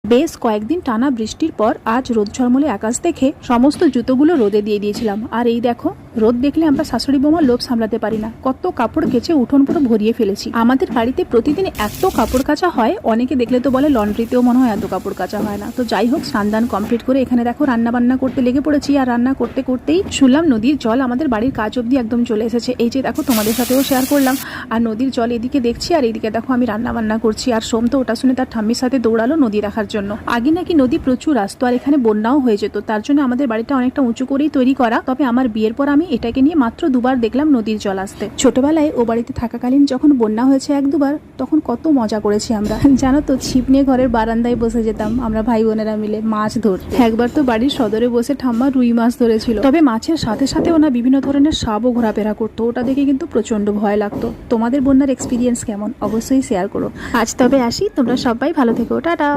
বেশ কয়েকদিন টানা বৃষ্টির পর আজ রোদ ঝলমলে আকাশ দেখে সমস্ত জুতোগুলো রোদে দিয়ে দিয়েছিলাম। আর এই দেখো, রোদ দেখলে আমরা শাশুড়ি বৌমার লোভ সামলাতে পারি না, কত কাপড় কেচে উঠোন পুরো ভরিয়ে ফেলেছি। আমাদের বাড়িতে প্রতিদিন এত কাপড় কাচা হয়, অনেকে দেখলে তো বলে লন্ড্রিতেও মনে হয় এত কাপড় কাচা হয় না। তো যাই হোক, স্নান কমপ্লিট করে এখানে দেখো রান্না বান্না করতে লেগে পড়েছি। আর রান্না করতে করতেই শুনলাম নদীর জল আমাদের বাড়ির কাজ অব্দি একদম চলে এসেছে। এই যে দেখো, তোমাদের সাথেও শেয়ার করলাম। আর নদীর জল এদিকে দেখছি, আর এইদিকে দেখো আমি রান্না বান্না করছি। আর সোম তো ওটা শুনে তার ঠাম্মির সাথে দৌড়ালো নদী দেখার জন্য। আগে নাকি নদী প্রচুর আসতো, আর এখানে বন্যাও হয়ে যেত। তার জন্য আমাদের বাড়িটা অনেকটা উঁচু করেই তৈরি করা। তবে আমার বিয়ের পর আমি এটাকে নিয়ে মাত্র দুবার দেখলাম নদীর জল আসতে। ছোটবেলায় ও বাড়িতে থাকাকালীন যখন বন্যা হয়েছে এক দুবার, তখন কত মজা করেছি আমরা। জানো তো, ছিপ নিয়ে ঘরের বারান্দায় বসে যেতাম আমরা ভাই বোনেরা মিলে মাছ ধরতে। একবার তো বাড়ির সদরে বসে ঠাম্মা রুই মাছ ধরেছিল। তবে মাছের সাথে সাথে ওনা বিভিন্ন ধরনের সাপও ঘোরাফেরা করতো, ওটা দেখে কিন্তু প্রচন্ড ভয় লাগতো। তোমাদের বন্যার এক্সপিরিয়েন্স কেমন অবশ্যই শেয়ার করো। আজ তবে আসি, তোমরা সবাই ভালো থেকো, টাটা।